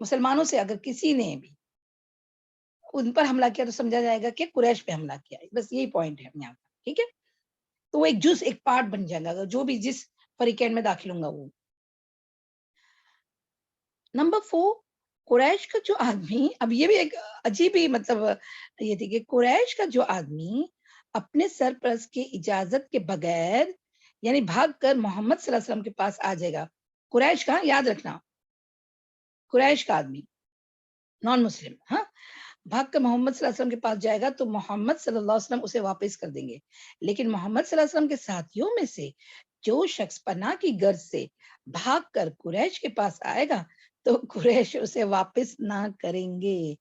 مسلمانوں سے اگر کسی نے بھی ان پر حملہ کیا تو سمجھا جائے گا کہ قریش پہ حملہ کیا ہے. بس یہی پوائنٹ ہے یہاں پر. ٹھیک ہے, تو وہ ایک جز ایک پارٹ بن جائے گا جو بھی جس فریقین میں داخل ہوں گا وہ. نمبر 4, قریش کا جو آدمی, اب یہ بھی ایک عجیب ہی مطلب یہ تھی کہ قریش کا جو آدمی اپنے سرپرست کی اجازت کے بغیر یعنی بھاگ کر محمد صلی اللہ علیہ وسلم کے پاس آ جائے گا. قریش کا, یاد رکھنا, قریش کا آدمی نان مسلم, ہاں, بھاگ کر محمد صلی اللہ علیہ وسلم کے پاس جائے گا تو محمد صلی اللہ علیہ وسلم اسے واپس کر دیں گے. لیکن محمد صلی اللہ علیہ وسلم کے ساتھیوں میں سے جو شخص پناہ کی غرض سے بھاگ کر قریش کے پاس آئے گا تو قریش اسے واپس نہ کریں گے.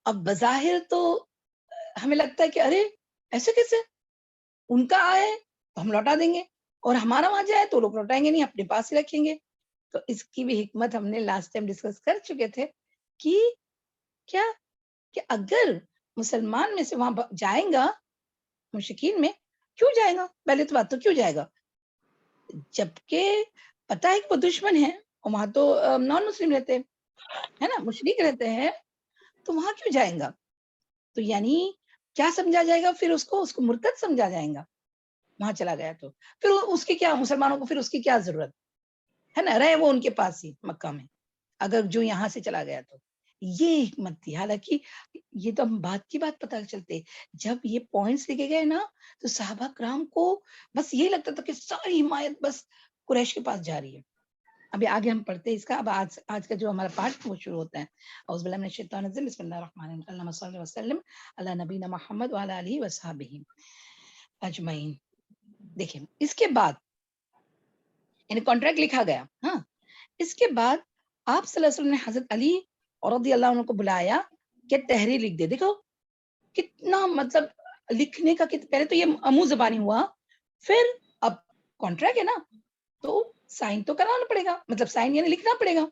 اب بظاہر تو ہمیں لگتا ہے کہ ارے ایسے کیسے, ان کا آئے تو ہم لوٹا دیں گے اور ہمارا وہاں جائے تو لوگ لوٹائیں گے نہیں, اپنے پاس ہی رکھیں گے. تو اس کی بھی حکمت ہم نے لاسٹ ٹائم ڈسکس کر چکے تھے کہ کیا کہ اگر مسلمان میں سے وہاں جائیں گا مشرکین میں, کیوں جائے گا, پہلے تو بات تو کیوں جائے گا, جبکہ پتہ ہے کہ وہ دشمن ہے اور وہاں تو نان مسلم رہتے ہیں نا, مشرک رہتے ہیں, تو وہاں کیوں جائیں گا. تو یعنی کیا سمجھا جائے گا, پھر اس کو مرتد سمجھا جائے گا وہاں چلا گیا تو. پھر اس کی کیا, مسلمانوں کو پھر اس کی کیا ضرورت ہے نا, رہے وہ ان کے پاس ہی مکہ میں اگر جو یہاں سے چلا گیا تو. یہ حکمت تھی. حالانکہ یہ تو ہم بات کی بات پتہ چلتے جب یہ پوائنٹس لکھے گئے نا تو صحابہ کرام کو بس یہ لگتا تھا کہ ساری حمایت بس قریش کے پاس جا رہی ہے. ابھی آگے ہم پڑھتے ہیں اس کا. اب آج کا جو ہمارا پارٹ وہ شروع ہوتا ہے. اعوذ باللہ من الشیطان الرجیم, بسم اللہ الرحمن الرحیم, اللہم صلی وسلم علی نبینا محمد وعلی آلہ وصحبہ اجمعین. دیکھیں اس کے بعد یعنی کانٹریکٹ لکھا گیا, ہاں, اس کے بعد آپ صلی اللہ علیہ وسلم نے حضرت علی رضی اللہ عنہ کو بلایا کہ تحریر لکھ دے. دیکھو کتنا مطلب لکھنے کا, پہلے تو یہ منہ زبانی ہوا, پھر اب کانٹریکٹ ہے نا تو سائن تو کرانا پڑے گا, مطلب سائن یعنی لکھنا پڑے گا.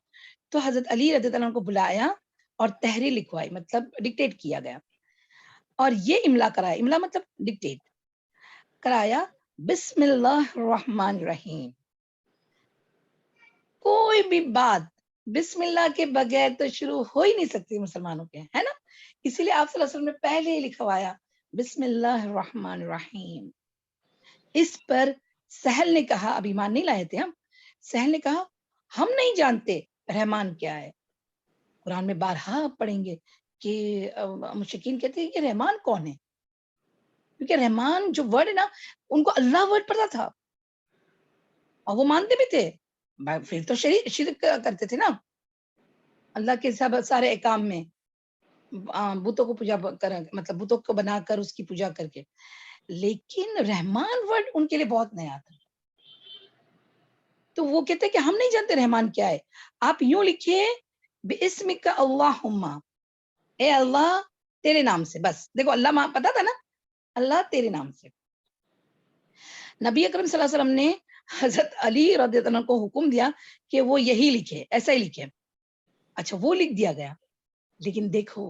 تو حضرت علی رضی اللہ عنہ کو بلایا اور تحریر لکھوائی, مطلب ڈکٹیٹ کیا گیا اور یہ املا کرایا. املا مطلب ڈکٹیٹ کرایا, بسم اللہ الرحمن الرحیم. کوئی بھی بات بسم اللہ کے بغیر تو شروع ہو ہی نہیں سکتی مسلمانوں کے, ہے نا. اسی لیے آپ صلی اللہ علیہ وسلم نے پہلے ہی لکھوایا بسم اللہ الرحمن الرحیم. اس پر سہل نے کہا, اب ایمان نہیں لائے تھے ہم, سہل نے کہا ہم نہیں جانتے رحمان کیا ہے. قرآن میں بارہا پڑھیں گے کہ مشرکین کہتے ہیں کہ رحمان کون ہے, کیونکہ رحمان جو ورڈ ہے نا ان کو اللہ ورڈ پڑتا تھا اور وہ مانتے بھی تھے. پھر تو شرک کرتے تھے نا اللہ کے سب سارے احکام میں, بتوں کو پوجا کر, مطلب بتوں کو بنا کر اس کی پوجا کر کے. لیکن رحمان ورڈ ان کے لیے بہت نیا تھا, تو وہ کہتے کہ ہم نہیں جانتے رحمان کیا ہے. آپ یوں لکھیے بِاسْمِكَ اللہم, اے اللہ تیرے نام سے. بس دیکھو اللہ پتا تھا نا, اللہ تیرے نام سے. نبی اکرم صلی اللہ علیہ وسلم نے حضرت علی رضی اللہ عنہ کو حکم دیا کہ وہ یہی لکھے, ایسا ہی لکھے. اچھا وہ لکھ دیا گیا, لیکن دیکھو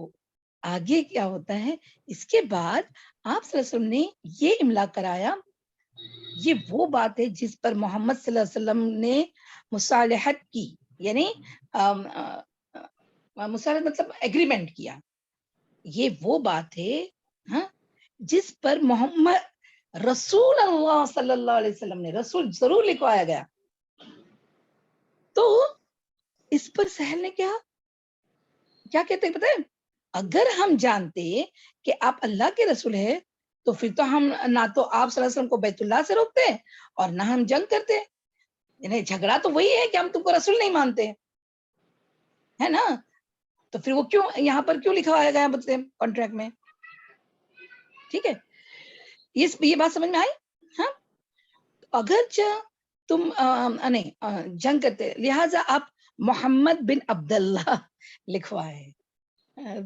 آگے کیا ہوتا ہے. اس کے بعد آپ صلی اللہ علیہ وسلم نے یہ املا کرایا. یہ وہ بات ہے جس پر محمد صلی اللہ علیہ وسلم نے مصالحت کی, یعنی مصالحت مطلب ایگریمنٹ کیا. یہ وہ بات ہے, ہاں, جس پر محمد رسول اللہ صلی اللہ علیہ وسلم نے, رسول ضرور لکھوایا گیا. تو اس پر سہل نے کیا کہتے ہیں پتہ ہے, اگر ہم جانتے کہ آپ اللہ کے رسول ہیں تو پھر تو ہم نہ تو آپ صلی اللہ علیہ وسلم کو بیت اللہ سے روکتے اور نہ ہم جنگ کرتے. یعنی جھگڑا تو وہی ہے کہ ہم تم کو رسول نہیں مانتے, ہے نا. تو پھر وہ کیوں یہاں پر کیوں لکھوایا گیا کانٹریکٹ میں. ٹھیک ہے, یہ بات سمجھ میں آئی. ہاں, اگرچہ تم نہیں جنگ کرتے, لہٰذا آپ محمد بن عبداللہ لکھوائے.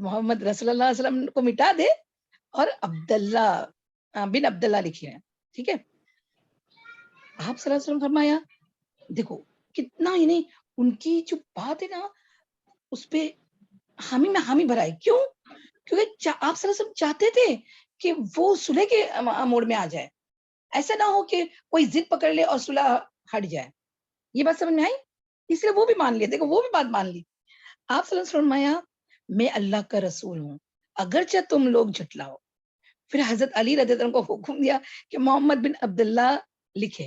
محمد رسول اللہ علیہ وسلم کو مٹا دے اور عبداللہ بن عبداللہ لکھے ہیں. ٹھیک ہے, آپ صلی اللہ علیہ وسلم فرمایا دیکھو کتنا, یعنی ان کی جو بات ہے نا اس پہ حامی میں حامی بھرائی. کیوں؟ کیونکہ آپ صلی اللہ علیہ وسلم چاہتے تھے کہ وہ صلح کے موڑ میں آ جائے, ایسا نہ ہو کہ کوئی ضد پکڑ لے اور صلح ہٹ جائے. یہ بات سمجھ میں آئی, اس لیے وہ بھی مان لیے. دیکھو وہ بھی بات مان لی. آپ صلی اللہ علیہ وسلم فرمایا میں اللہ کا رسول ہوں اگرچہ تم لوگ جھٹلاؤ. پھر حضرت علی رضی اللہ عنہ کو حکم دیا کہ محمد بن عبداللہ لکھے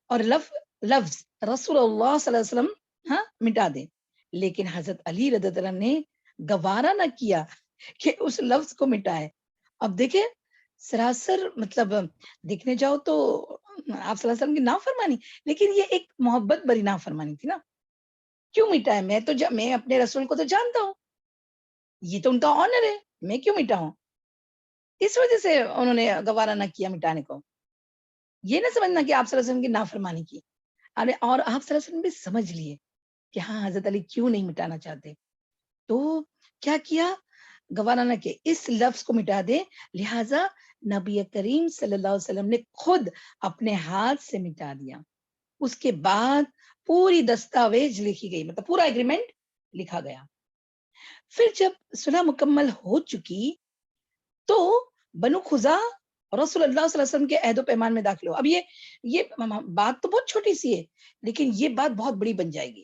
اور لفظ رسول اللہ صلی اللہ علیہ وسلم ہاں مٹا دیں. لیکن حضرت علی رضی اللہ عنہ نے گوارا نہ کیا کہ اس لفظ کو مٹائے. اب دیکھیں سراسر مطلب دیکھنے جاؤ تو آپ صلی اللہ علیہ وسلم کی نافرمانی، لیکن یہ ایک محبت بری نافرمانی تھی نا. کیوں مٹائے؟ میں اپنے رسول کو تو جانتا ہوں، یہ تو ان کا آنر ہے، میں کیوں مٹاؤں؟ اس وجہ سے انہوں نے گوارا نہ کیا مٹانے کو. یہ نہ سمجھنا کہ آپ صلی اللہ علیہ وسلم کی نافرمانی کی. اور آپ صلی اللہ علیہ وسلم بھی سمجھ لیے کہ ہاں حضرت علی کیوں نہیں مٹانا چاہتے. تو کیا کیا؟ گوارا نہ کہ اس لفظ کو مٹا دے، لہٰذا نبی کریم صلی اللہ علیہ وسلم نے خود اپنے ہاتھ سے مٹا دیا. اس کے بعد پوری دستاویز لکھی گئی، مطلب پورا ایگریمنٹ لکھا گیا. پھر جب صلح مکمل ہو چکی تو بنو خزاع رسول اللہ صلی اللہ علیہ وسلم کے عہد و پیمان میں داخل ہو. اب یہ بات تو بہت چھوٹی سی ہے، لیکن یہ بات بہت بڑی بن جائے گی.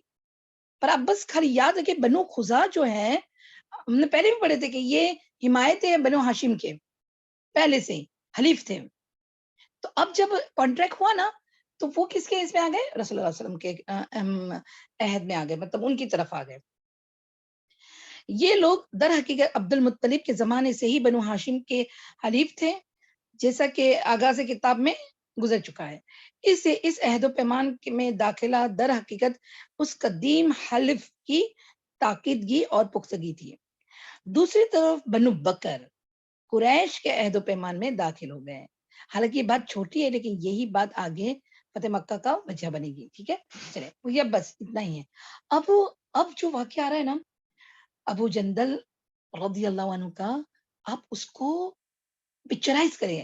پر اب بس خالی یاد ہے کہ بنو خزاع جو ہے، ہم نے پہلے بھی پڑھے تھے کہ یہ حمایت ہے بنو ہاشم کے، پہلے سے حلیف تھے. تو اب جب کانٹریکٹ ہوا نا تو وہ کس کے اس میں آ گئے؟ رسول اللہ علیہ وسلم کے عہد میں آ گئے، مطلب ان کی طرف آ گئے. یہ لوگ در حقیقت عبد المطلب کے زمانے سے ہی بنو ہاشم کے حلیف تھے، جیسا کہ آغاز کتاب میں گزر چکا ہے. اس عہد و پیمان میں داخلہ در حقیقت اس قدیم حلف کی تاکیدگی اور پختگی تھی. دوسری طرف بنو بکر قریش کے عہد و پیمان میں داخل ہو گئے. حالانکہ یہ بات چھوٹی ہے، لیکن یہی بات آگے فتح مکہ کا وجہ بنے گی. ٹھیک ہے، چلے یہ بس اتنا ہی ہے. اب جو واقعہ آ رہا ہے نا ابو جندل رضی اللہ عنہ کا، آپ اس کو پکچرائز کریں.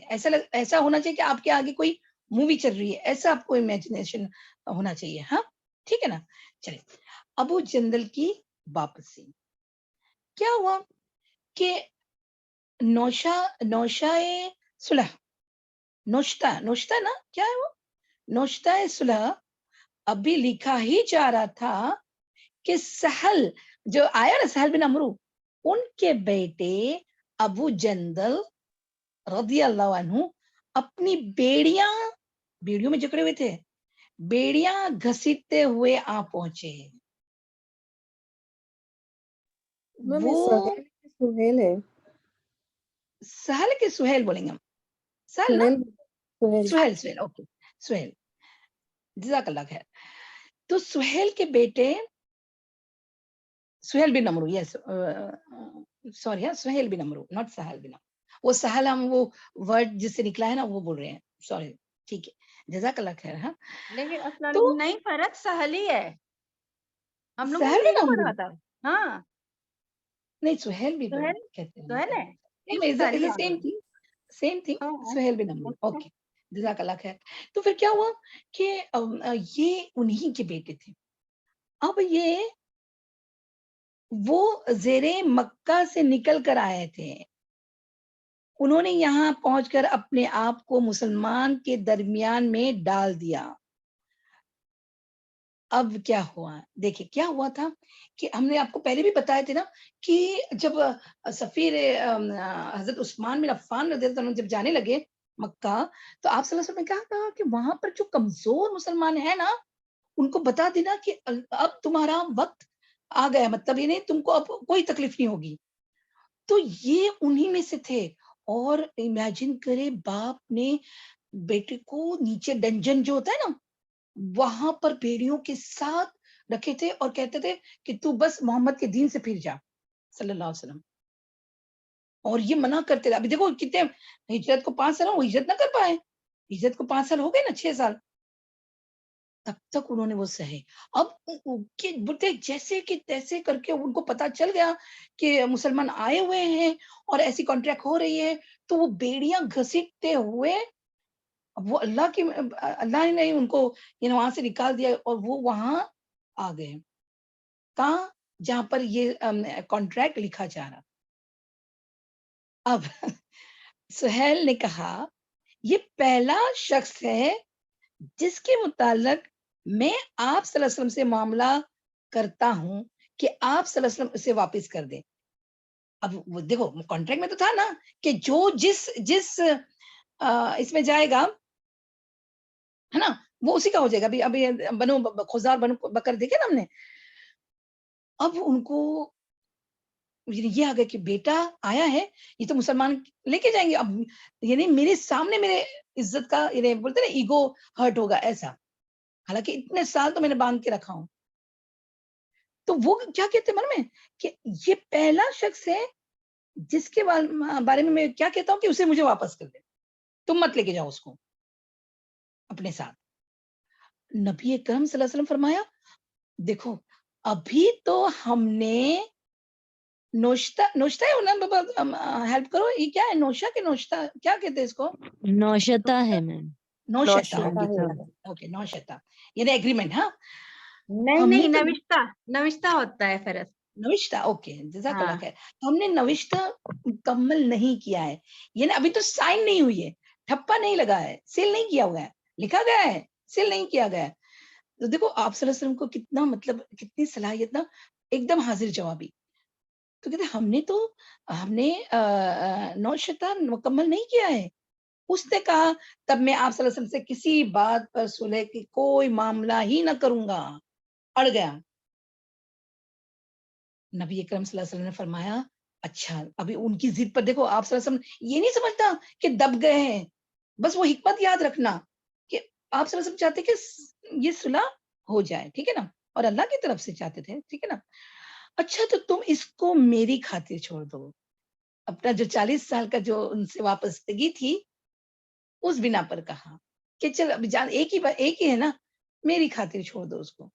ایسا ہونا چاہیے کہ آپ کے آگے کوئی مووی چل رہی ہے، ایسا آپ کو امیجنیشن ہونا چاہیے. ہاں ٹھیک ہے نا. چلے ابو جندل کی واپسی. کیا ہوا کہ نوشہ نا کیا ہے وہ نوشتہ صلح ابھی لکھا ہی جا رہا تھا کہ سہل جو آیا نا، سہل بن عمرو، ان کے بیٹے ابو جندل رضی اللہ عنہ اپنی بیڑیوں میں جکڑے ہوئے تھے، بیڑیاں گھسیٹتے ہوئے آ پہنچے. وہ سہیل ہے، سہل کے سہیل بولیں گے ہم، سہل نا، سہیل اوکے، سہیل، جزاک اللہ خیر. تو سہیل کے بیٹے سہیل بن عمرو، یس سوری ہاں، سہیل بن عمرو ناٹ سہل بن عمرو. وہ سہل ہم وہ ورڈ جس سے نکلا ہے نا وہ بول رہے ہیں، سوری. ٹھیک ہے، جزاک اللہ خیر. ہاں لیکن اصل تو نہیں فرق سہل ہی ہے، ہم لوگوں سہل نے بن یہی عمرو پڑھا تھا. ہاں نہیں، سہیل بھی سہیل کہتے سہیل ہے، ہیں، سیم تھنگ. سہیل بن عمرو، اوکے، جزاک اللہ خیر. تو پھر کیا ہوا کہ یہ انہی کے بیٹے تھے. اب یہ وہ زیر مکہ سے نکل کر آئے تھے، انہوں نے یہاں پہنچ کر اپنے آپ کو مسلمان کے درمیان میں ڈال دیا. اب کیا ہوا دیکھیں، کیا ہوا تھا کہ ہم نے آپ کو پہلے بھی بتایا تھے نا کہ جب سفیر حضرت عثمان بن عفان رضی اللہ عنہ جب جانے لگے مکہ، تو آپ صلی اللہ علیہ وسلم نے کہا کہ وہاں پر جو کمزور مسلمان ہیں نا ان کو بتا دینا کہ اب تمہارا وقت آ گیا، مطلب یہ نہیں تم کو اب کوئی تکلیف نہیں ہوگی. تو یہ انہی میں سے تھے. اور امیجن کرے باپ نے بیٹے کو نیچے ڈنجن جو ہوتا ہے نا وہاں پر بیڑیوں کے ساتھ رکھے تھے اور کہتے تھے کہ تو بس محمد کے دین سے پھر جا صلی اللہ علیہ وسلم. اور یہ منع کرتے تھے. ابھی دیکھو کتنے ہجرت کو 5 سال وہ ہجرت نہ کر پائے، ہجرت کو 5 سال ہو گئے نا، 6 سال، تب تک انہوں نے وہ سہے. اب بولتے جیسے کہ تیسے کر کے ان کو پتا چل گیا کہ مسلمان آئے ہوئے ہیں اور ایسی کانٹریکٹ ہو رہی ہے، تو وہ بیڑیاں گھسیٹتے ہوئے وہ اللہ نے ان کو وہاں سے نکال دیا اور وہ وہاں آ گئے. کہاں؟ جہاں پر یہ کانٹریکٹ لکھا جا رہا. اب سہیل نے کہا یہ پہلا شخص ہے جس کے متعلق میں آپ صلی اللہ علیہ وسلم سے معاملہ کرتا ہوں کہ آپ صلی اللہ علیہ وسلم اسے واپس کر دیں. اب وہ دیکھو کانٹریکٹ میں تو تھا نا کہ جو جس اس میں جائے گا ہے نا وہ اسی کا ہو جائے گا. ابھی بنو خزار بنو بکر دیکھے نا ہم نے. اب ان کو یہ آ گیا کہ بیٹا آیا ہے یہ تو مسلمان لے کے جائیں گے. اب یعنی میرے سامنے میرے عزت کا یعنی بولتے نا ایگو ہرٹ ہوگا ایسا. حالانکہ اتنے سال تو میں نے باندھ کے رکھا ہوں. تو وہ کیا کہتے من میں کہ یہ پہلا شخص ہے جس کے بارے میں کیا کہتا ہوں کہ اسے مجھے واپس کر دے, تم مت لے کے جاؤ اس کو اپنے ساتھ. نبی اکرم صلی اللہ علیہ وسلم فرمایا دیکھو ابھی تو ہم نے نوشتہ ہے نا بابا ہیلپ کرو, یہ کیا ہے نوشہ کہ نوشتہ کیا کہتے ہیں اس کو؟ نوشتہ ہے میم. نوشتہ. نوشتہ اوکے نوشتہ یعنی ایگریمنٹ. ہاں نہیں نہیں نوشتہ ہوتا ہے فرض. نوشتہ اوکے جزاک اللہ ہاں. خیر. ہم نے نوشتہ مکمل نہیں کیا ہے, یعنی ابھی تو سائن نہیں ہوئی ہے, ٹھپا نہیں لگا ہے, سیل نہیں کیا ہوا ہے, لکھا گیا ہے سیل نہیں کیا گیا ہے. تو دیکھو آپ صلی اللہ علیہ وسلم کو کتنا مطلب کتنی صلاحیت نا, ایک دم حاضر جوابی. تو کہتے ہم نے نوشتہ مکمل نہیں کیا ہے. اس نے کہا تب میں آپ صلی اللہ علیہ وسلم سے کسی بات پر صلح کی کوئی معاملہ ہی نہ کروں گا. اڑ گیا. نبی اکرم صلی اللہ علیہ وسلم نے فرمایا اچھا. ابھی ان کی ضد پر دیکھو آپ صلی اللہ علیہ وسلم یہ نہیں سمجھتا کہ دب گئے ہیں, بس وہ حکمت یاد رکھنا کہ آپ صلی اللہ علیہ وسلم چاہتے کہ یہ صلح ہو جائے, ٹھیک ہے نا, اور اللہ کی طرف سے چاہتے تھے, ٹھیک ہے نا. اچھا تو تم اس کو میری خاطر چھوڑ دو. اپنا جو 40 سال کا جو ان سے وابستگی تھی اس بنا پر کہا کہ چل ابھی جان ایک ہی ہے نا, میری خاطر چھوڑ دو اس کو.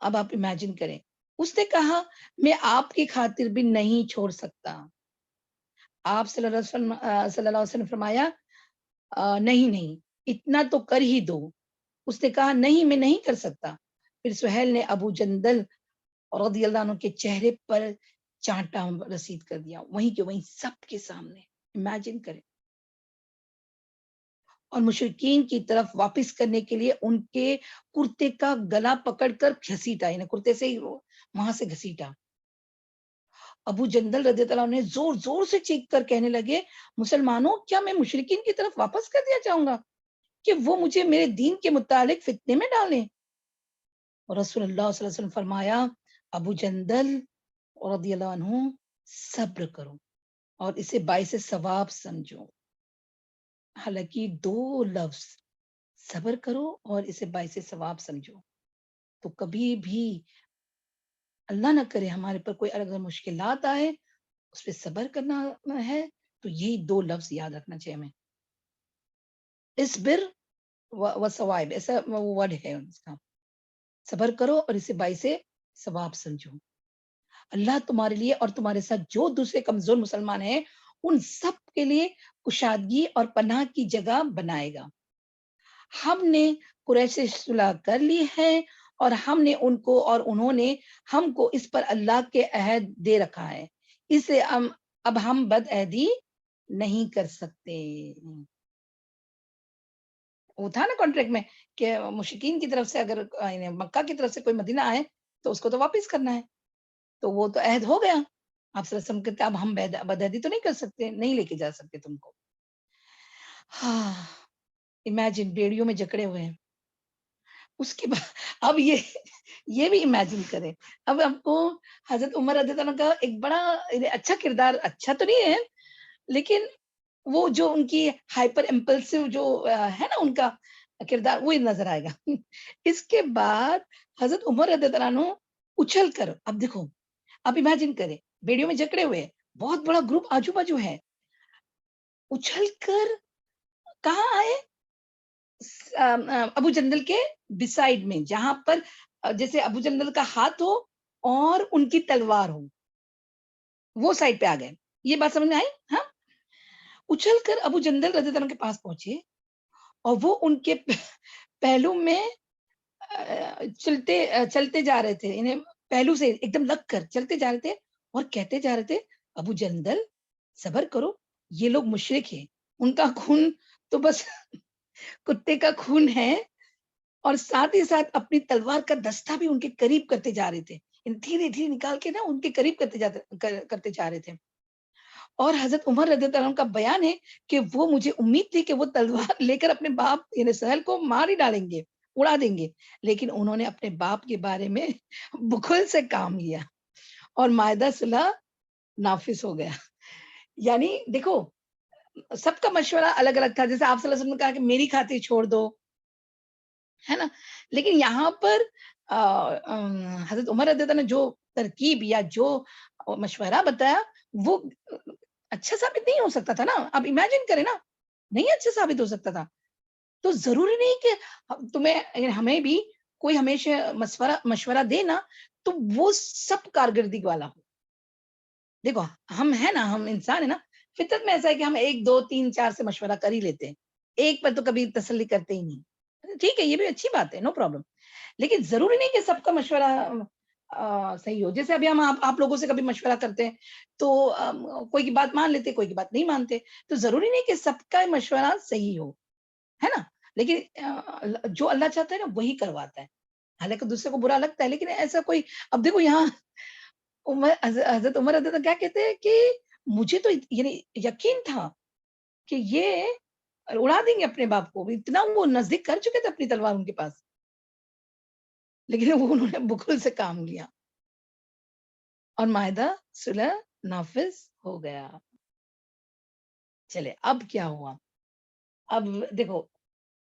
اب آپ امیجن کریں, اس نے کہا میں آپ کی خاطر بھی نہیں چھوڑ سکتا. آپ صلی اللہ علیہ وسلم فرمایا نہیں اتنا تو کر ہی دو. اس نے کہا نہیں میں نہیں کر سکتا. پھر سہیل نے ابو جندل رضی اللہ عنہ کے چہرے پر چانٹا رسید کر دیا, وہیں کے وہیں سب کے سامنے. امیجن کریں. اور مشرکین کی طرف واپس کرنے کے لیے ان کے کرتے کا گلا پکڑ کر گھسیٹا, یعنی کرتے سے ہی وہاں سے گھسیٹا. ابو جندل رضی اللہ عنہ نے زور زور سے چیخ کر کہنے لگے مسلمانوں کیا میں مشرکین کی طرف واپس کر دیا چاہوں گا کہ وہ مجھے میرے دین کے متعلق فتنے میں ڈالیں. اور رسول اللہ صلی اللہ علیہ وسلم فرمایا ابو جندل رضی اللہ عنہ صبر کرو اور اسے باعث ثواب سمجھو. حالانکہ 2 لفظ صبر کرو اور اسے باعث ثواب سمجھو. تو کبھی بھی اللہ نہ کرے ہمارے پر کوئی اگر مشکلات آئے اس پہ صبر کرنا ہے تو یہی 2 لفظ یاد رکھنا چاہیے ہمیں. اصبر و ثواب ایسا ورڈ ہے اس کا. صبر کرو اور اسے باعث ثواب سمجھو. اللہ تمہارے لیے اور تمہارے ساتھ جو دوسرے کمزور مسلمان ہیں ان سب کے لیے کشادگی اور پناہ کی جگہ بنائے گا. ہم نے قریش سے صلح کر لی ہے اور ہم نے ان کو اور انہوں نے ہم کو اس پر اللہ کے عہد دے رکھا ہے, اسے اب ہم بد عہدی نہیں کر سکتے. وہ تھا نا کانٹریکٹ میں کہ مشرکین کی طرف سے اگر مکہ کی طرف سے کوئی مدینہ آئے تو اس کو تو واپس کرنا ہے. تو وہ تو عہد ہو گیا. آپ صلی اللہ علیہ وسلم کہتے اب ہم بدعہدی تو نہیں کر سکتے, نہیں لے کے جا سکتے تم کو. ہاں امیجن بیڑیوں میں جکڑے ہوئے ہیں. اس کے بعد اب یہ بھی امیجن کریں. اب آپ کو حضرت عمر رضی اللہ عنہ کا ایک بڑا اچھا کردار, اچھا تو نہیں ہے لیکن وہ جو ان کی ہائپر امپلسو جو ہے نا ان کا کردار وہ نظر آئے گا. اس کے بعد حضرت عمر رضی اللہ عنہ اچھل کر, اب دیکھو اب امیجن کریں بیڑیوں میں جکڑے ہوئے, بہت بڑا گروپ آجو باجو ہے, اچھل کر کہاں آئے ابو جندل کے بسائڈ میں, جہاں پر جیسے ابو جندل کا ہاتھ ہو اور ان کی تلوار ہو, وہ سائڈ پہ آ گئے. یہ بات سمجھ میں آئی؟ ہاں. اچھل کر ابو جندل رضی اللہ عنہ کے پاس پہنچے اور وہ ان کے پہلو میں چلتے جا رہے تھے, انہیں پہلو سے ایک دم لگ کر چلتے جا رہے تھے اور کہتے جا رہے تھے ابو جندل صبر کرو, یہ لوگ مشرک ہیں, ان کا خون تو بس کتے کا خون ہے, اور ساتھ ہی ساتھ اپنی تلوار کا دستہ بھی ان کے قریب کرتے جا رہے تھے. دھیرے دھیرے نکال کے نا ان کے قریب کرتے جا رہے تھے. اور حضرت عمر رضی اللہ عنہ کا بیان ہے کہ وہ مجھے امید تھی کہ وہ تلوار لے کر اپنے باپ یعنی سہل کو مار ہی ڈالیں گے, اڑا دیں گے, لیکن انہوں نے اپنے باپ کے بارے میں بخل سے کام لیا اور معاہدہ صلح نافذ ہو گیا. یعنی دیکھو سب کا مشورہ الگ الگ تھا, جیسے آپ صلی اللہ علیہ وسلم نے کہا کہ میری خاطر چھوڑ دو, ہے نا, لیکن یہاں پر حضرت عمر رضی اللہ عنہ نے جو ترکیب یا جو مشورہ بتایا وہ اچھا ثابت نہیں ہو سکتا تھا نا. اب امیجن کریں نا, نہیں اچھا ثابت ہو سکتا تھا. تو ضروری نہیں کہ تمہیں ہمیں بھی کوئی ہمیشہ مشورہ دے نا تو وہ سب کارکردگی والا ہو. دیکھو ہم ہے نا, ہم انسان ہے نا, فطرت میں ایسا ہے کہ ہم 1 2 3 4 سے مشورہ کر ہی لیتے ہیں, ایک پر تو کبھی تسلی کرتے ہی نہیں. ٹھیک ہے, یہ بھی اچھی بات ہے, نو پرابلم, لیکن ضروری نہیں کہ سب کا مشورہ صحیح ہو. جیسے ابھی ہم آپ لوگوں سے کبھی مشورہ کرتے ہیں تو کوئی کی بات مان لیتے, کوئی کی بات نہیں مانتے, تو ضروری نہیں کہ سب کا مشورہ صحیح ہو, ہے نا, لیکن جو اللہ چاہتا ہے نا وہی کرواتا ہے. حالانکہ دوسرے کو برا لگتا ہے, لیکن ایسا کوئی, اب دیکھو یہاں حضرت عمر رضی اللہ عنہ کیا کہتے ہیں کہ مجھے تو یعنی یقین تھا کہ یہ اڑا دیں گے اپنے باپ کو, اتنا وہ نزدیک کر چکے تھے اپنی تلوار ان کے پاس, لیکن وہ انہوں نے بخل سے کام لیا اور معاہدہ صلح نافذ ہو گیا. چلے اب کیا ہوا, اب دیکھو,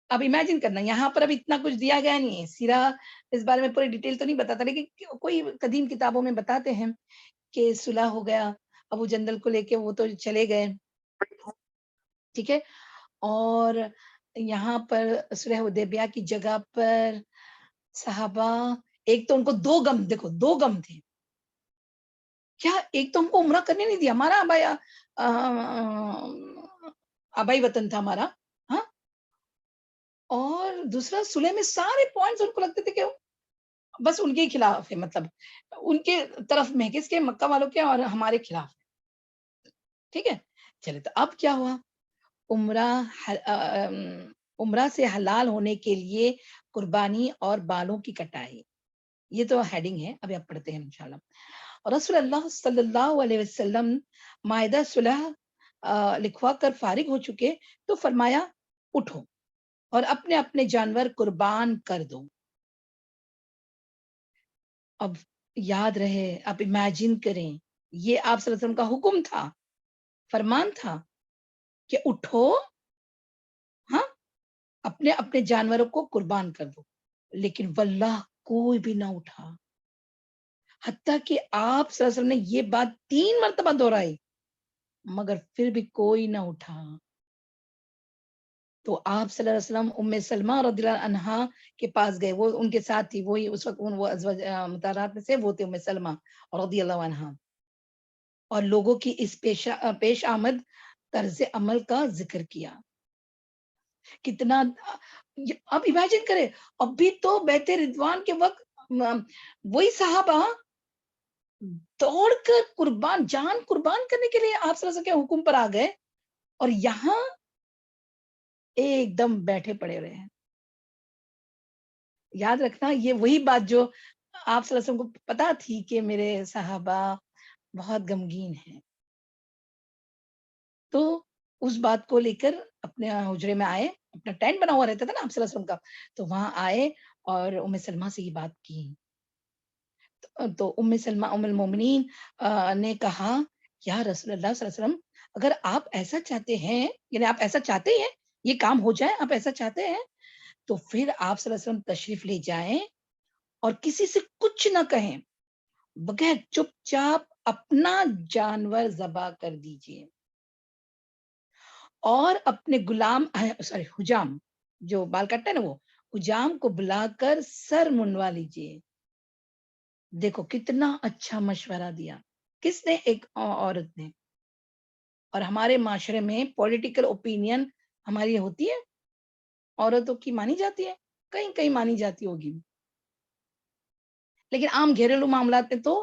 اب امیجن کرنا, یہاں پر اب اتنا کچھ دیا گیا نہیں ہے, سیرا اس بارے میں پوری ڈیٹیل تو نہیں بتاتا, لیکن کوئی قدیم کتابوں میں بتاتے ہیں کہ صلح ہو گیا, ابو جندل کو لے کے وہ تو چلے گئے, ٹھیک ہے, اور یہاں پر صلح حدیبیہ کی جگہ پر صحابہ, ایک تو ان کو 2 غم, دیکھو 2 غم تھے کیا, ایک تو ہم کو عمرہ کرنے نہیں دیا, ہمارا آبائی وطن تھا ہمارا, ہاں, اور دوسرا صلح میں سارے پوائنٹس ان کو لگتے تھے کہ بس ان کے خلاف ہے, مطلب ان کے طرف میں, کس کے, مکہ والوں کے اور ہمارے خلاف, ٹھیک ہے. چلے تو اب کیا ہوا, عمرہ سے حلال ہونے کے لیے قربانی اور بالوں کی کٹائی, یہ تو ہیڈنگ ہے, ابھی آپ پڑھتے ہیں انشاءاللہ. اور رسول اللہ صلی اللہ علیہ وسلم معاہدہ صلح لکھوا کر فارغ ہو چکے تو فرمایا اٹھو اور اپنے اپنے جانور قربان کر دو. اب یاد رہے, آپ امیجن کریں, یہ آپ صلی اللہ علیہ وسلم کا حکم تھا, فرمان تھا کہ اٹھو, ہاں, اپنے اپنے جانوروں کو قربان کر دو, لیکن واللہ کوئی بھی نہ اٹھا, حتیٰ کہ آپ صلی اللہ علیہ وسلم نے یہ بات 3 مرتبہ دہرائی مگر پھر بھی کوئی نہ اٹھا. تو آپ صلی اللہ علیہ وسلم ام سلمہ رضی اللہ عنہا کے پاس گئے, وہ ان کے ساتھ تھی, وہی اس وقت وہ ازواج مطہرات میں سے وہ تھے ام سلمہ رضی اللہ عنہا, اور لوگوں کی اس پیش آمد طرز عمل کا ذکر کیا. کتنا, اب امیجن کرے, ابھی تو بیت رضوان کے وقت وہی صحابہ دوڑ کر جان قربان کرنے کے لیے آپ صلی اللہ علیہ وسلم کے حکم پر آ گئے, اور یہاں ایک دم بیٹھے پڑے رہے ہیں. یاد رکھنا یہ وہی بات جو آپ صلی اللہ علیہ وسلم کو پتا تھی کہ میرے صحابہ بہت غمگین ہیں, تو اس بات کو لے کر اپنے حجرے میں آئے, اپنا ٹینٹ بنا ہوا رہتا تھا نا آپ صلی اللہ علیہ وسلم کا, تو وہاں آئے اور ام سلمہ سے یہ بات کی. تو ام سلمہ ام المومنین نے کہا یا رسول اللہ صلی اللہ علیہ وسلم, اگر آپ ایسا چاہتے ہیں, یعنی آپ ایسا چاہتے ہیں, یہ کام ہو جائے, آپ ایسا چاہتے ہیں, تو پھر آپ صلی اللہ علیہ وسلم تشریف لے جائیں اور کسی سے کچھ نہ کہیں, بغیر چپ چاپ اپنا جانور ذبح کر دیجئے, اور اپنے غلام حجام, جو بال کٹتا ہے نا, وہ حجام کو بلا کر سر منڈوا لیجئے. دیکھو کتنا اچھا مشورہ دیا, کس نے, ایک عورت نے. اور ہمارے معاشرے میں پولیٹیکل اوپینین ہماری ہوتی ہے, عورتوں کی مانی جاتی ہے, کہیں کہیں مانی جاتی ہوگی, لیکن عام گھریلو معاملات میں تو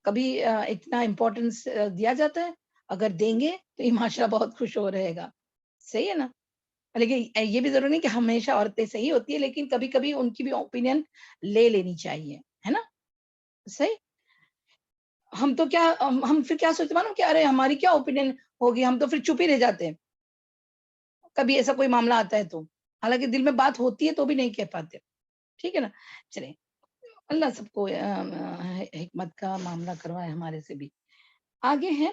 کبھی اتنا امپورٹنس دیا جاتا ہے, اگر دیں گے تو یہ معاشرہ بہت خوش ہو رہے گا, صحیح ہے نا. لیکن یہ بھی ضروری نہیں کہ ہمیشہ عورتیں صحیح ہوتی ہے, لیکن کبھی کبھی ان کی بھی اوپینین لے لینی چاہیے, ہے نا. صحیح. ہم تو کیا ہم پھر کیا سوچتے معلوم کہ ارے ہماری کیا اوپینین ہوگی, ہم تو پھر چپ ہی رہ جاتے ہیں کبھی ایسا کوئی معاملہ آتا ہے تو, حالانکہ دل میں بات ہوتی ہے تو بھی نہیں کہہ پاتے. ٹھیک ہے نا. چلیں, اللہ سب کو حکمت کا معاملہ کروائے ہمارے سے بھی. آگے ہے,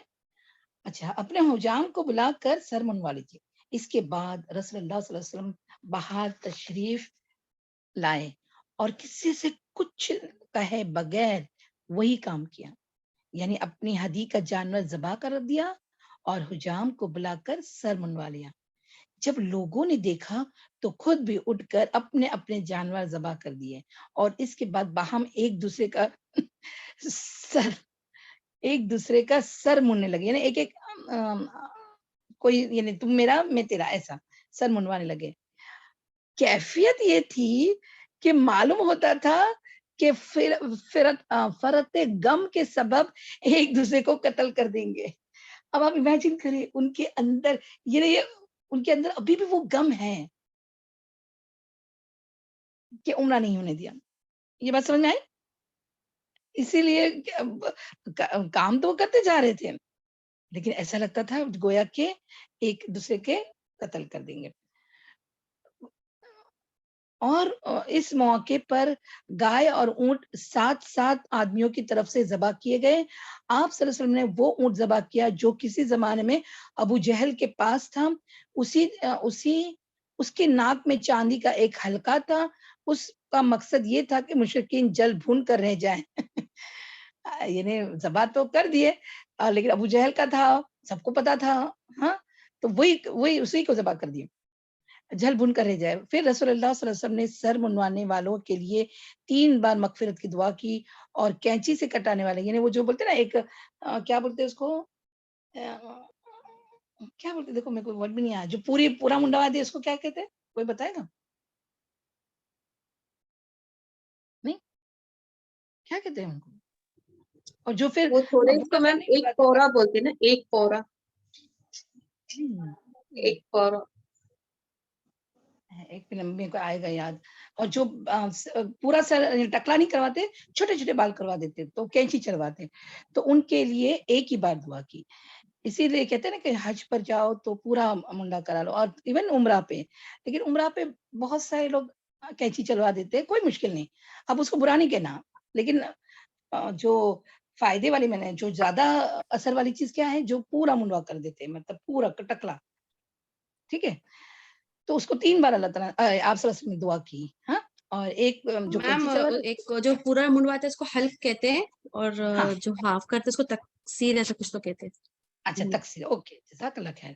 اچھا, اپنے حجام کو بلا کر سر منوا لیجیے. اس کے بعد رسول اللہ صلی اللہ علیہ وسلم باہر تشریف لائے اور کسی سے کچھ کہے بغیر وہی کام کیا, یعنی اپنی ہدی کا جانور ذبح کر دیا اور حجام کو بلا کر سر منوا لیا. جب لوگوں نے دیکھا تو خود بھی اٹھ کر اپنے اپنے جانور ذبح کر دیے اور اس کے بعد باہم ایک دوسرے کا سر مننے لگے, یعنی ایک ایک کوئی, یعنی تم میرا میں تیرا, ایسا سر منوانے لگے. کیفیت یہ تھی کہ معلوم ہوتا تھا کہ فرت غم کے سبب ایک دوسرے کو قتل کر دیں گے. اب آپ امیجن کریں ان کے اندر, یہ ان کے اندر ابھی بھی وہ غم ہے کہ عمرہ نہیں ہونے دیا. یہ بات سمجھ میں آئی؟ اسی لیے کام تو وہ کرتے جا رہے تھے لیکن ایسا لگتا تھا گویا کہ ایک دوسرے کے قتل کر دیں گے. اور اس موقع پر گائے اور اونٹ 7 آدمیوں کی طرف سے ذبح کیے گئے. آپ صلی اللہ علیہ وسلم نے وہ اونٹ ذبح کیا جو کسی زمانے میں ابو جہل کے پاس تھا. اس کے ناک میں چاندی کا ایک حلقہ تھا. اس کا مقصد یہ تھا کہ مشرکین جل بھون کر رہ جائیں. یعنی ذبح تو کر دیے لیکن ابو جہل کا تھا, سب کو پتا تھا, ہاں, تو وہی اسی کو ذبح کر دیے, جل بھن کر رہ جائے. پھر رسول اللہ صلی اللہ علیہ وسلم نے سر منوانے والوں کے لیے 3 بار مغفرت کی دعا کی اور کینچی سے کٹانے والے, یعنی وہ جو بولتے نا ایک کیا بولتے اس کو, کیا بولتے, دیکھو میرے کو ورڈ بھی نہیں آیا, جو پورا منڈوا دے اس کو کیا کہتے ہیں, کوئی بتائے گا؟ نہیں, کیا کہتے ہیں ان کو؟ اور جو پھر وہ تھوڑے ابو کو بکر میم نہیں ایک پورا بولتے نا, ایک پورا, ایک پورا. ایک لمبے کو آئے گا یاد. اور جو پورا سر ٹکلا نہیں کرواتے, چھوٹے چھوٹے بال کروا دیتے تو کینچی چلواتے, تو ان کے لیے ایک ہی بار دعا کی. اسی لیے کہتے ہیں نا کہ حج پر جاؤ تو پورا منڈا کرا لو, اور ایون عمرہ پہ, لیکن عمرہ پہ بہت سارے لوگ کینچی چلوا دیتے, کوئی مشکل نہیں, اب اس کو برا نہیں کہنا, لیکن جو فائدے والی, میں نے جو زیادہ اثر والی چیز کیا ہے, جو پورا منڈوا کر دیتے, مطلب پورا ٹکلا. ٹھیک ہے, تو اس کو 3 بار اللہ تعالیٰ آپ صلی اللہ علیہ وسلم نے دعا کی. ہاں, اور ایک جو میم کینچی چلواتے, ایک جو پورا منڈواتا ہے اس کو حلق کہتے ہیں, اور ہاں, جو ہاف کرتے ہیں اس کو تقسیر ایسا کچھ تو کہتے ہیں. اچھا تقسیر, اوکے, جزاک اللہ خیر,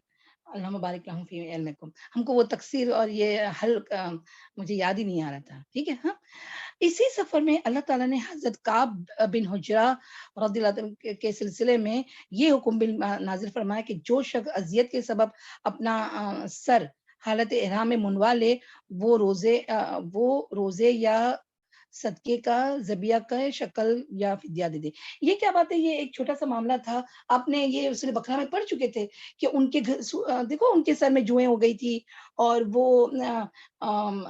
اللہ مبارک لہم فی علمکم. ہم کو وہ تقسیر اور یہ حلق مجھے یاد ہی نہیں آ رہا تھا. ٹھیک ہے. ہاں, اسی سفر میں اللہ تعالیٰ نے حضرت کعب بن حجرہ رضی اللہ عنہ کے سلسلے میں یہ حکم نازل فرمایا کہ جو شخص اذیت کے سبب اپنا سر حالت احرام میں منوا لے, وہ روزے یا صدقے کا ذبیحہ کا شکل یا فدیہ دے دے. یہ کیا بات ہے, یہ ایک چھوٹا سا معاملہ تھا, آپ نے یہ سورہ بقرہ میں پڑھ چکے تھے کہ ان کے دیکھو ان کے سر میں جوئیں ہو گئی تھی, اور وہ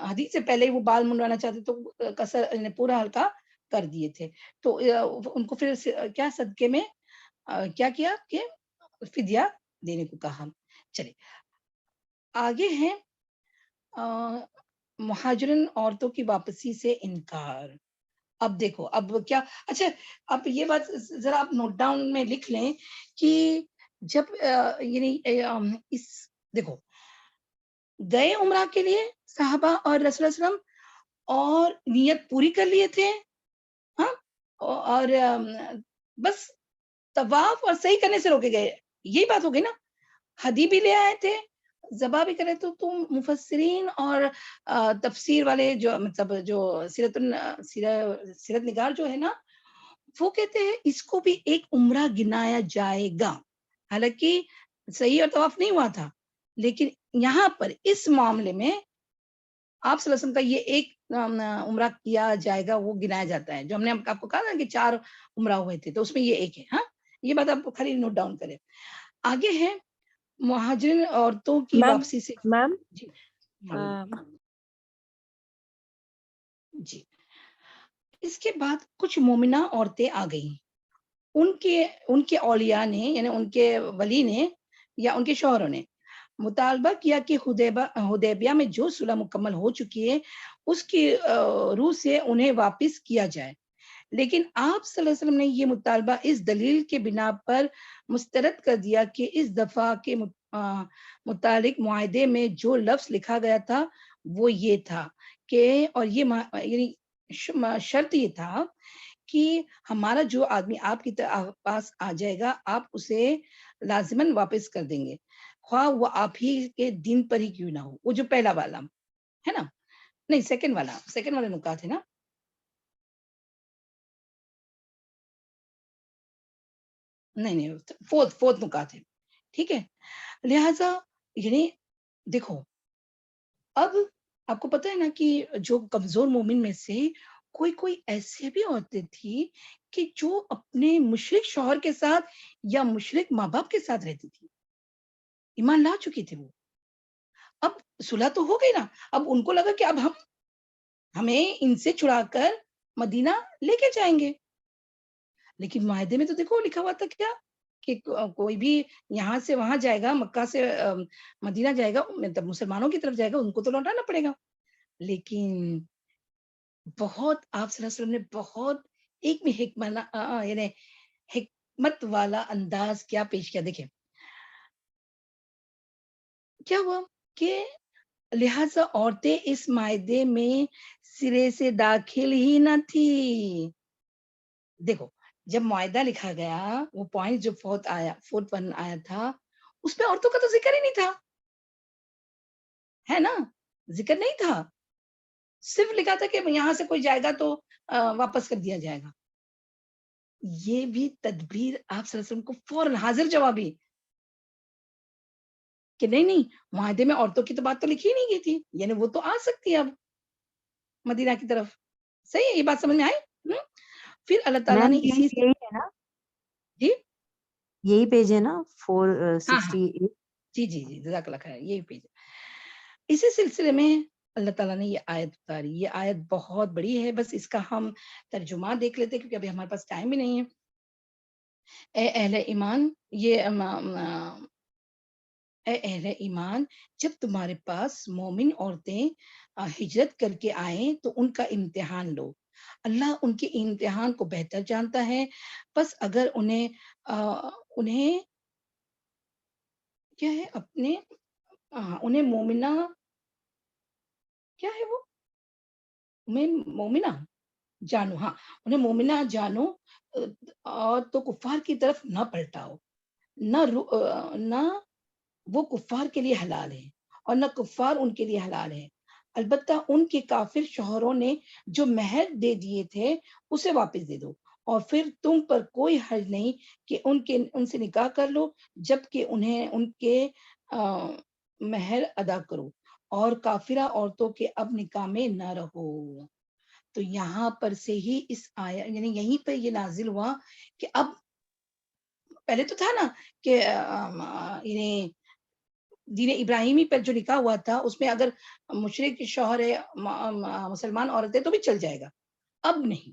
حدیث سے پہلے وہ بال منڈوانا چاہتے تو کسر پورا ہلکا کر دیے تھے, تو ان کو پھر کیا صدقے میں کیا کہ فدیہ دینے کو کہا. چلے آگے ہیں مہاجرین عورتوں کی واپسی سے انکار. اب دیکھو اب کیا, اچھا اب یہ بات ذرا آپ نوٹ ڈاؤن میں لکھ لیں کہ جب یعنی دیکھو گئے عمرہ کے لیے صحابہ اور رسول اللہ وسلم, اور نیت پوری کر لیے تھے, ہاں, اور بس طواف اور صحیح کرنے سے روکے گئے, یہی بات ہو گئی نا. ہدی بھی لے آئے تھے, ذبح بھی کرے, تو تم مفسرین اور تفسیر والے جو مطلب جو سیرت نگار جو ہے نا, وہ کہتے ہیں اس کو بھی ایک عمرہ گنایا جائے گا, حالانکہ صحیح اور طواف نہیں ہوا تھا, لیکن یہاں پر اس معاملے میں آپ صلی اللہ علیہ وسلم کا یہ ایک عمرہ کیا جائے گا, وہ گنایا جاتا ہے, جو ہم نے آپ کو کہا نا کہ 4 عمرہ ہوئے تھے, تو اس میں یہ ایک ہے. ہاں, یہ بات آپ خالی نوٹ ڈاؤن کریں. آگے ہے مہاجرین عورتوں کی میم واپسی سے. میم جی, جی, اس کے بعد کچھ مومنہ عورتیں آ گئیں، ان کے اولیاء نے یعنی ان کے ولی نے یا ان کے شوہروں نے مطالبہ کیا کہ حدیبیہ میں جو صلح مکمل ہو چکی ہے اس کی روح سے انہیں واپس کیا جائے، لیکن آپ صلی اللہ علیہ وسلم نے یہ مطالبہ اس دلیل کے بنا پر مسترد کر دیا کہ اس دفعہ کے متعلق معاہدے میں جو لفظ لکھا گیا تھا وہ یہ تھا کہ اور یہ یعنی شرط یہ تھا کہ ہمارا جو آدمی آپ کی پاس آ جائے گا آپ اسے لازماً واپس کر دیں گے، خواہ وہ آپ ہی کے دین پر ہی کیوں نہ ہو۔ وہ جو پہلا والا ہے نا، نہیں سیکنڈ والا نکات ہے نا، نہیں فورتھ نکات ہے، ٹھیک ہے۔ لہذا یعنی دیکھو اب آپ کو پتہ ہے نا کہ جو کمزور مومن میں سے کوئی ایسے بھی عورتیں تھی کہ جو اپنے مشرک شوہر کے ساتھ یا مشرک ماں باپ کے ساتھ رہتی تھی، ایمان لا چکی تھی وہ، اب صلح تو ہو گئی نا، اب ان کو لگا کہ اب ہمیں ان سے چھڑا کر مدینہ لے کے جائیں گے، لیکن معاہدے میں تو دیکھو لکھا ہوا تھا کیا کہ کوئی بھی یہاں سے وہاں جائے گا، مکہ سے مدینہ جائے گا، مطلب مسلمانوں کی طرف جائے گا، ان کو تو لوٹانا پڑے گا۔ لیکن بہت آپ صلی اللہ علیہ وسلم نے بہت ایک میں یعنی حکمت والا انداز کیا پیش کیا، دیکھیں کیا ہوا کہ لہذا عورتیں اس معاہدے میں سرے سے داخل ہی نہ تھی۔ دیکھو جب معاہدہ لکھا گیا وہ پوائنٹ جو فورتھ ون آیا تھا اس میں عورتوں کا تو ذکر ہی نہیں تھا، ہے نا، ذکر نہیں تھا، صرف لکھا تھا کہ یہاں سے کوئی جائے گا تو واپس کر دیا جائے گا۔ یہ بھی تدبیر آپ صلی اللہ علیہ وسلم کو فوراً حاضر جوابی کہ نہیں معاہدے میں عورتوں کی تو بات تو لکھی نہیں گئی تھی، یعنی وہ تو آ سکتی ہے اب مدینہ کی طرف، صحیح ہے، یہ بات سمجھ میں آئی؟ پھر اللہ تعالیٰ نے اسی یہی ہے نا، جی یہی پیج ہے نا ہاں 468۔ جی جزاک اللہ خیر، یہی پیج ہے۔ اسی سلسلے میں اللہ تعالیٰ نے یہ آیت اتاری، یہ آیت بہت بڑی ہے، بس اس کا ہم ترجمہ دیکھ لیتے کیونکہ ابھی ہمارے پاس ٹائم بھی نہیں ہے۔ اے اہل ایمان، اے اہل ایمان، جب تمہارے پاس مومن عورتیں ہجرت کر کے آئیں تو ان کا امتحان لو، اللہ ان کے امتحان کو بہتر جانتا ہے، بس اگر انہیں کیا ہے اپنے انہیں مومنہ کیا ہے وہ مومنہ جانو، ہاں انہیں مومنہ جانو اور تو کفار کی طرف نہ پلٹاؤ، نہ وہ کفار کے لیے حلال ہے اور نہ کفار ان کے لیے حلال ہے، البتہ ان کے کافر شوہروں نے جو مہر دے دیے تھے اسے واپس دے دو، اور پھر تم پر کوئی حرج نہیں کہ ان سے نکاح کر لو جبکہ انہیں ان کے مہر ادا کرو، اور کافرہ عورتوں کے اب نکاح میں نہ رہو۔ تو یہاں پر سے ہی اس آیت یعنی یہیں پہ یہ نازل ہوا کہ اب پہلے تو تھا نا کہ یعنی دین ابراہیمی پر جو نکاح ہوا تھا اس میں اگر مشرک شوہر ہے مسلمان عورت ہے تو بھی چل جائے گا، اب نہیں،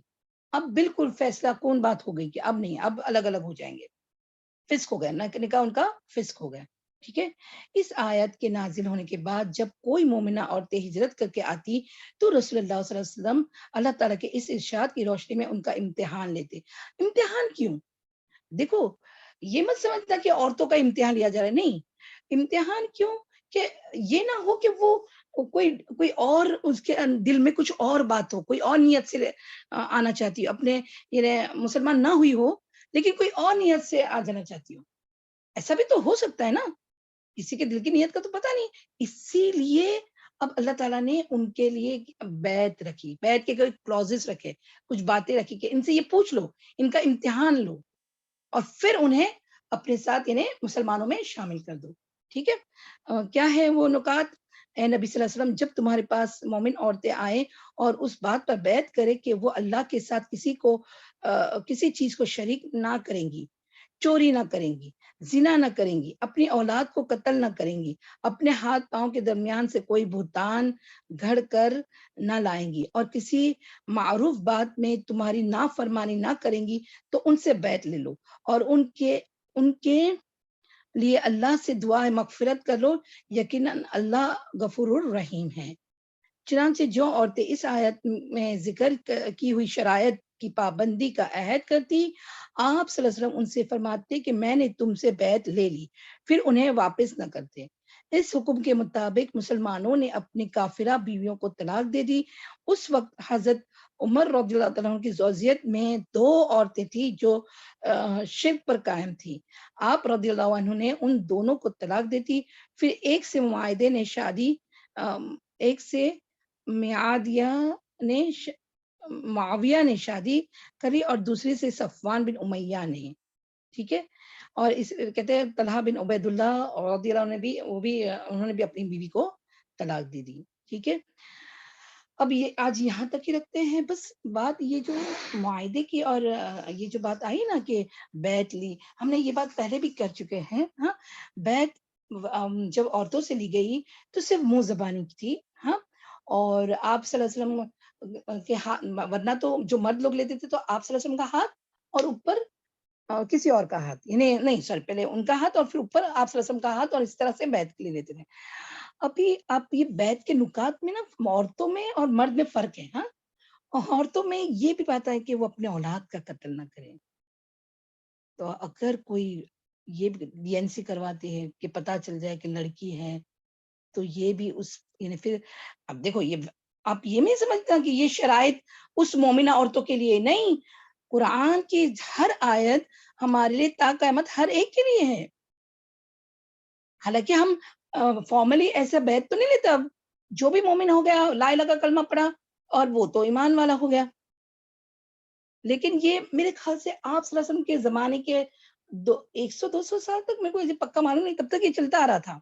اب بالکل فیصلہ کون بات ہو گئی کہ اب نہیں، اب الگ الگ ہو جائیں گے، فسق ہو گیا، نکاح ان کا فسق ہو گیا، ٹھیک ہے۔ اس آیت کے نازل ہونے کے بعد جب کوئی مومنہ عورتیں ہجرت کر کے آتی تو رسول اللہ صلی اللہ علیہ وسلم اللہ تعالیٰ کے اس ارشاد کی روشنی میں ان کا امتحان لیتے۔ امتحان کیوں؟ دیکھو یہ مت سمجھتا کہ عورتوں کا امتحان لیا جا رہا ہے، نہیں، امتحان کیوں کہ یہ نہ ہو کہ وہ کوئی اور اس کے دل میں کچھ اور بات ہو، کوئی اور نیت سے آنا چاہتی ہو، اپنے مسلمان نہ ہوئی ہو لیکن کوئی اور نیت سے آ جانا چاہتی ہو، ایسا بھی تو ہو سکتا ہے نا، کسی کے دل کی نیت کا تو پتہ نہیں، اسی لیے اب اللہ تعالیٰ نے ان کے لیے بیعت رکھی، بیعت کے کوئی کلوزز رکھے، کچھ باتیں رکھی کہ ان سے یہ پوچھ لو، ان کا امتحان لو اور پھر انہیں اپنے ساتھ یعنی مسلمانوں میں شامل کر دو، ٹھیک ہے۔ کیا ہے وہ نکات؟ اے نبی صلی اللہ علیہ وسلم، جب تمہارے پاس مومن عورتیں آئیں اور اس بات پر بیعت کرے کہ وہ اللہ کے ساتھ کسی چیز کو شریک نہ کریں گی، چوری نہ کریں گی، زنا نہ کریں گی، اپنی اولاد کو قتل نہ کریں گی، اپنے ہاتھ پاؤں کے درمیان سے کوئی بہتان گھڑ کر نہ لائیں گی، اور کسی معروف بات میں تمہاری نافرمانی نہ کریں گی تو ان سے بیعت لے لو، اور ان کے لیے اللہ سے دعا مغفرت کر لو، یقیناً اللہ غفور الرحیم ہے۔ چنانچہ جو عورتیں اس آیت میں ذکر کی ہوئی شرائط کی پابندی کا عہد کرتی، آپ صلی اللہ علیہ وسلم ان سے فرماتے کہ میں نے تم سے بیعت لے لی، پھر انہیں واپس نہ کرتے۔ اس حکم کے مطابق مسلمانوں نے اپنی کافرہ بیویوں کو طلاق دے دی۔ اس وقت حضرت عمر رضی اللہ عنہ کی زوجیت میں 2 عورتیں تھیں جو شرک پر قائم تھیں۔ آپ رضی اللہ عنہ نے ان دونوں کو طلاق دے دی، پھر ایک سے معاویہ نے شادی کری اور دوسری سے صفوان بن امیہ نے، ٹھیک ہے، اور اس کہتے ہیں طلحہ بن عبید اللہ رضی اللہ عنہ نے انہوں نے بھی اپنی بیوی کو طلاق دے دی، ٹھیک ہے۔ اب یہ آج یہاں تک ہی رکھتے ہیں، بس بات یہ جو معاہدے کی اور یہ جو بات آئی نا کہ بیعت لی، ہم نے یہ بات پہلے بھی کر چکے ہیں۔ ہاں، بیعت جب عورتوں سے لی گئی تو صرف منہ زبانی کی تھی، ہاں، اور آپ صلی اللہ علیہ وسلم کے ہاتھ، ورنہ تو جو مرد لوگ لیتے تھے تو آپ صلی اللہ علیہ وسلم کا ہاتھ اور اوپر کسی اور کا ہاتھ، یعنی نہیں سوری، پہلے ان کا ہاتھ اور پھر اوپر آپ صلی اللہ علیہ وسلم کا ہاتھ، اور اس طرح سے بیعت کے لیے لیتے تھے۔ ابھی آپ یہ بیعت کے نکات میں نا عورتوں میں اور مرد میں فرق ہے، ہاں، عورتوں میں یہ بھی بات ہے کہ وہ اپنے اولاد کا قتل نہ کریں، تو اگر کوئی یہ ڈی این سی کرواتی ہے کہ پتہ چل جائے کہ لڑکی ہے تو یہ بھی اس، یعنی پھر اب دیکھو یہ آپ یہ نہیں سمجھتا کہ یہ شرائط اس مومنہ عورتوں کے لیے نہیں، قرآن کی ہر آیت ہمارے لیے تا قیامت ہر ایک کے لیے ہے۔ حالانکہ ہم فارملی ایسا بیعت تو نہیں لیتا، جو بھی مومن ہو گیا لا الہ کا کلمہ پڑھا اور وہ تو ایمان والا ہو گیا، لیکن یہ میرے خیال سے آپ صلی اللہ علیہ وسلم کے زمانے کے 100-200 سال تک، میرے کو یہ پکا معلوم نہیں کب تک یہ چلتا آ رہا تھا،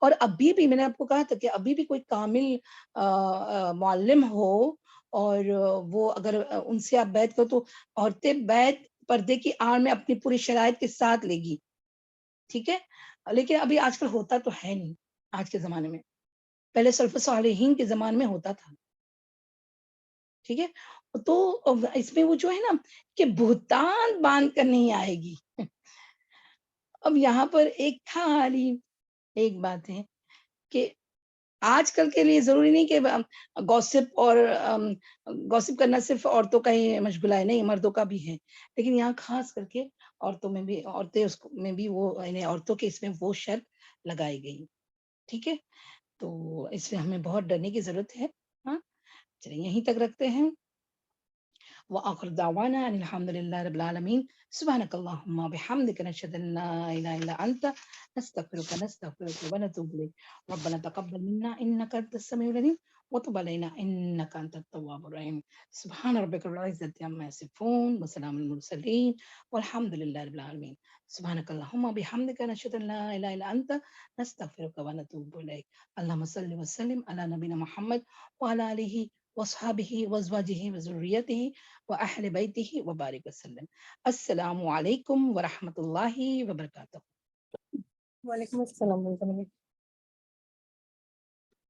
اور ابھی بھی میں نے آپ کو کہا تھا کہ ابھی بھی کوئی کامل معلم ہو اور وہ اگر ان سے آپ بیعت کرو تو عورتیں بیعت پردے کی آڑ میں اپنی پوری شرائط کے ساتھ لے گی، ٹھیک ہے، لیکن ابھی آج کل ہوتا تو ہے نہیں آج کے زمانے میں، پہلے سلف صالحین کے زمانے میں ہوتا تھا، ٹھیک ہے، تو اس میں وہ جو ہے نا کہ بہتان باندھ کر نہیں آئے گی۔ اب یہاں پر ایک خالی ایک بات ہے کہ آج کل کے لیے ضروری نہیں کہ گوسپ اور گوسپ کرنا صرف عورتوں کا ہی مشغلہ ہے، نہیں مردوں کا بھی ہے، لیکن یہاں خاص کر کے عورتوں میں بھی، عورتیں اس میں بھی وہ، یعنی عورتوں کے اس میں وہ شرط لگائی گئی، ٹھیک ہے، تو اس میں ہمیں بہت ڈرنے کی ضرورت ہے۔ ہاں، چلیے یہیں تک رکھتے ہیں، وآخر دعوانا ان الحمد للہ رب العالمین، سبحانک اللہم وبحمدک، نشہد ان لا الہ الا انت، نستغفرک ونتوب الیک، ربنا تقبل منا انک انت السمیع العلیم وتب علینا انک انت التواب الرحیم، سبحان ربک رب العزۃ عما یصفون وسلام علی المرسلین والحمد للہ رب العالمین، سبحانک اللہم وبحمدک، نشہد ان لا الہ الا انت، نستغفرک ونتوب الیک۔ اللہم صل وسلم علی نبینا محمد وعلی آلہ وصحابہ وازواجہ وذریتہ واہل بیتہ وبارک وسلم۔ السلام علیکم ورحمۃ اللہ وبرکاتہ۔ وعلیکم السلام ورحمۃ اللہ۔